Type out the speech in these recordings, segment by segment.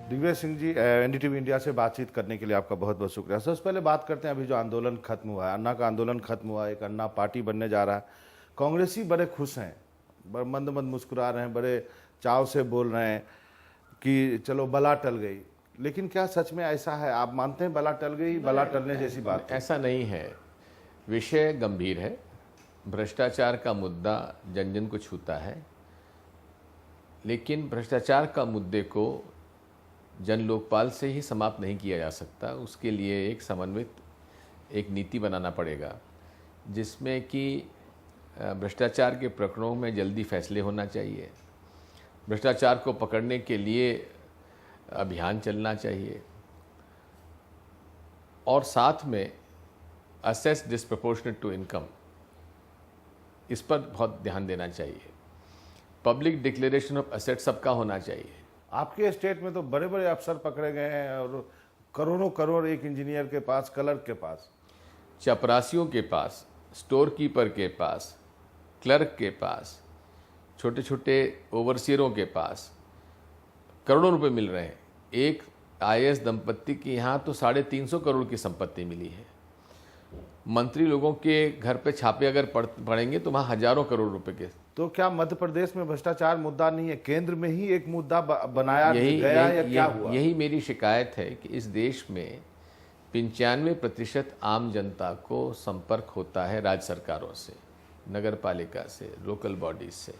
Digvijay Singh ji, NDTV India से बातचीत करने के लिए आपका बहुत बहुत शुक्रिया। सबसे पहले बात करते हैं, अभी जो आंदोलन खत्म हुआ है, अन्ना का आंदोलन खत्म हुआ, एक अन्ना पार्टी बनने जा रहा है। कांग्रेसी बड़े खुश हैं, मंद मंद मुस्कुरा रहे हैं, बड़े चाव से बोल रहे हैं कि चलो बला टल गई। लेकिन क्या सच में ऐसा है? आप मानते हैं बला टल गई? बला टलने जैसी बात ऐसा नहीं है। विषय गंभीर है। भ्रष्टाचार का मुद्दा जन जन को छूता है, लेकिन भ्रष्टाचार का मुद्दे को जन लोकपाल से ही समाप्त नहीं किया जा सकता। उसके लिए एक समन्वित एक नीति बनाना पड़ेगा, जिसमें कि भ्रष्टाचार के प्रकरणों में जल्दी फैसले होना चाहिए, भ्रष्टाचार को पकड़ने के लिए अभियान चलना चाहिए, और साथ में असेस डिस्प्रपोर्शनेट टू इनकम, इस पर बहुत ध्यान देना चाहिए। पब्लिक डिक्लेरेशन ऑफ एसेट सबका होना चाहिए। आपके स्टेट में तो बड़े बड़े अफसर पकड़े गए हैं, और करोड़ों करोड़ एक इंजीनियर के पास, क्लर्क के पास, चपरासियों के पास, स्टोर कीपर के पास, क्लर्क के पास, छोटे छोटे ओवरसियरों के पास करोड़ों रुपए मिल रहे हैं। एक आईएएस दंपत्ति के यहाँ तो 350 करोड़ की संपत्ति मिली है। मंत्री लोगों के घर पे छापे अगर पड़ेंगे तो वहाँ हजारों करोड़ रुपए के। तो क्या मध्य प्रदेश में भ्रष्टाचार मुद्दा नहीं है? केंद्र में ही एक मुद्दा बनाया गया या क्या हुआ? यही मेरी शिकायत है कि इस देश में 95% आम जनता को संपर्क होता है राज्य सरकारों से, नगर पालिका से, लोकल बॉडीज से।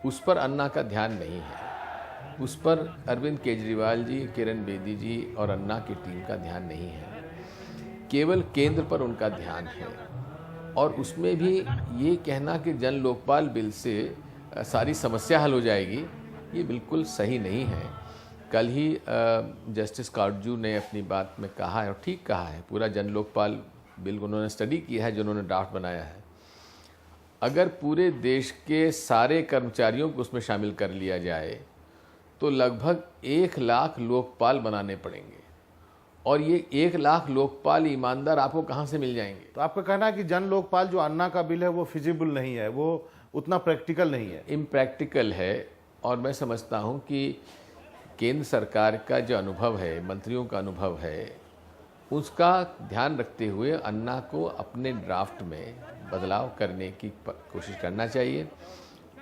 उस पर अन्ना का ध्यान नहीं है। उस पर अरविंद केजरीवाल जी, किरण बेदी जी और अन्ना की टीम का ध्यान नहीं है। केवल केंद्र पर उनका ध्यान है, और उसमें भी ये कहना कि जन लोकपाल बिल से सारी समस्या हल हो जाएगी, ये बिल्कुल सही नहीं है। कल ही जस्टिस काटजू ने अपनी बात में कहा है, और ठीक कहा है, पूरा जन लोकपाल बिल उन्होंने स्टडी किया है, जिन्होंने ड्राफ्ट बनाया है। अगर पूरे देश के सारे कर्मचारियों को उसमें शामिल कर लिया जाए तो लगभग 1 लाख लोकपाल बनाने पड़ेंगे, और ये 1 लाख लोकपाल ईमानदार आपको कहाँ से मिल जाएंगे? तो आपका कहना है कि जन लोकपाल जो अन्ना का बिल है वो फिजिबल नहीं है, वो उतना प्रैक्टिकल नहीं है, इम्प्रैक्टिकल है। और मैं समझता हूँ कि केंद्र सरकार का जो अनुभव है, मंत्रियों का अनुभव है, उसका ध्यान रखते हुए अन्ना को अपने ड्राफ्ट में बदलाव करने की कोशिश करना चाहिए,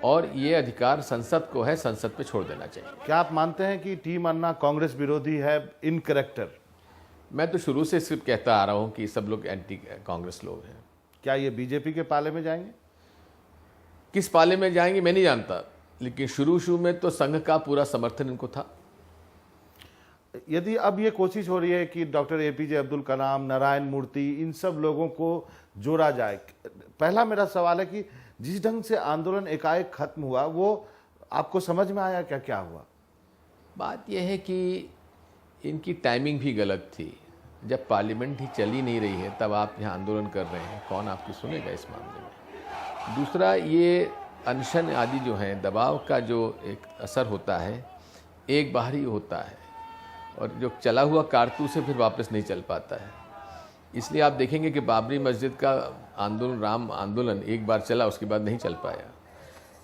और ये अधिकार संसद को है, संसद पे छोड़ देना चाहिए। क्या आप मानते हैं कि टीम अन्ना कांग्रेस विरोधी है इन कैरेक्टर? मैं तो शुरू से सिर्फ कहता आ रहा हूँ कि सब लोग एंटी कांग्रेस लोग हैं। क्या ये बीजेपी के पाले में जाएंगे? किस पाले में जाएंगे मैं नहीं जानता, लेकिन शुरू में तो संघ का पूरा समर्थन इनको था। यदि अब ये कोशिश हो रही है कि डॉक्टर एपीजे अब्दुल कलाम, नारायण मूर्ति, इन सब लोगों को जोड़ा जाए, पहला मेरा सवाल है कि जिस ढंग से आंदोलन एकाएक खत्म हुआ, वो आपको समझ में आया क्या क्या हुआ? बात यह है कि इनकी टाइमिंग भी गलत थी। जब पार्लियामेंट ही चल ही नहीं रही है तब आप यहाँ आंदोलन कर रहे हैं, कौन आपकी सुनेगा इस मामले में? दूसरा, ये अनशन आदि जो हैं, दबाव का जो एक असर होता है, एक बार ही होता है, और जो चला हुआ कारतूस से फिर वापस नहीं चल पाता है। इसलिए आप देखेंगे कि बाबरी मस्जिद का आंदोलन, राम आंदोलन एक बार चला, उसके बाद नहीं चल पाया।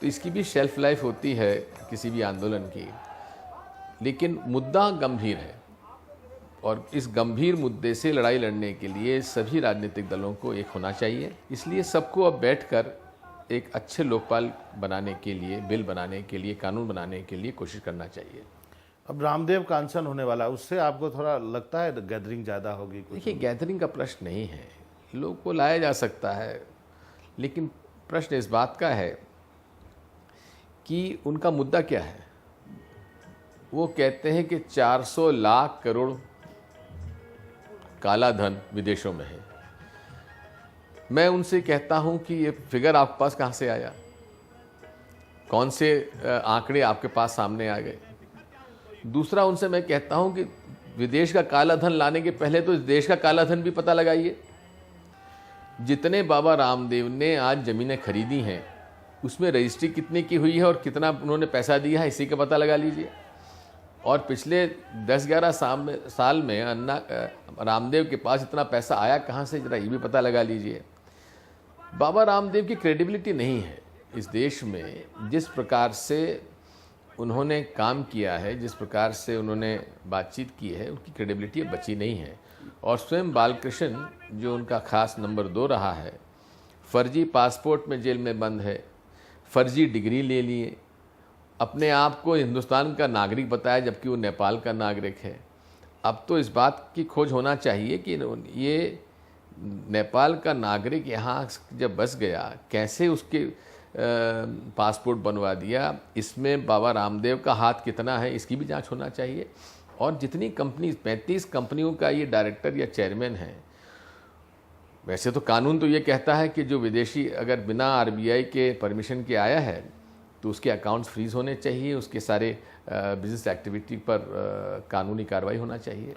तो इसकी भी शेल्फ लाइफ होती है किसी भी आंदोलन की। लेकिन मुद्दा गंभीर है, और इस गंभीर मुद्दे से लड़ाई लड़ने के लिए सभी राजनीतिक दलों को एक होना चाहिए। इसलिए सबको अब बैठकर एक अच्छे लोकपाल बनाने के लिए, बिल बनाने के लिए, कानून बनाने के लिए कोशिश करना चाहिए। अब रामदेव का अनशन होने वाला है, उससे आपको थोड़ा लगता है गैदरिंग ज़्यादा होगी? देखिए, गैदरिंग का प्रश्न नहीं है, लोग को लाया जा सकता है, लेकिन प्रश्न इस बात का है कि उनका मुद्दा क्या है। वो कहते हैं कि 400 लाख करोड़ काला धन विदेशों में है। मैं उनसे कहता हूं कि ये फिगर आपके पास कहां से आया? कौन से आंकड़े आपके पास सामने आ गए? दूसरा, उनसे मैं कहता हूं कि विदेश का काला धन लाने के पहले तो इस देश का काला धन भी पता लगाइए। जितने बाबा रामदेव ने आज ज़मीनें खरीदी हैं, उसमें रजिस्ट्री कितने की हुई है और कितना उन्होंने पैसा दिया है, इसी का पता लगा लीजिए। और पिछले 10-11 साल में अन्ना रामदेव के पास इतना पैसा आया कहाँ से, जरा ये भी पता लगा लीजिए। बाबा रामदेव की क्रेडिबिलिटी नहीं है इस देश में। जिस प्रकार से उन्होंने काम किया है, जिस प्रकार से उन्होंने बातचीत की है, उनकी क्रेडिबिलिटी अब बची नहीं है। और स्वयं बालकृष्ण जो उनका खास नंबर 2 रहा है, फर्जी पासपोर्ट में जेल में बंद है, फर्जी डिग्री ले लिए, अपने आप को हिंदुस्तान का नागरिक बताया जबकि वो नेपाल का नागरिक है। अब तो इस बात की खोज होना चाहिए कि ये नेपाल का नागरिक यहाँ जब बस गया, कैसे उसके पासपोर्ट बनवा दिया, इसमें बाबा रामदेव का हाथ कितना है, इसकी भी जांच होना चाहिए। और जितनी कंपनी 35 कंपनियों का ये डायरेक्टर या चेयरमैन है, वैसे तो कानून तो ये कहता है कि जो विदेशी अगर बिना आरबीआई के परमिशन के आया है तो उसके अकाउंट्स फ्रीज होने चाहिए, उसके सारे बिजनेस एक्टिविटी पर कानूनी कार्रवाई होना चाहिए।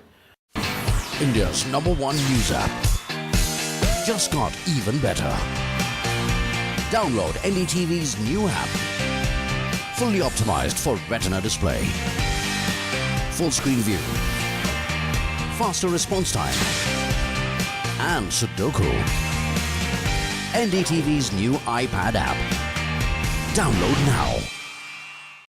India's #1 news app just got even better. Download NDTV's new app. Fully optimized for retina display. Full screen view. Faster response time. And Sudoku. NDTV's new iPad app. Download now.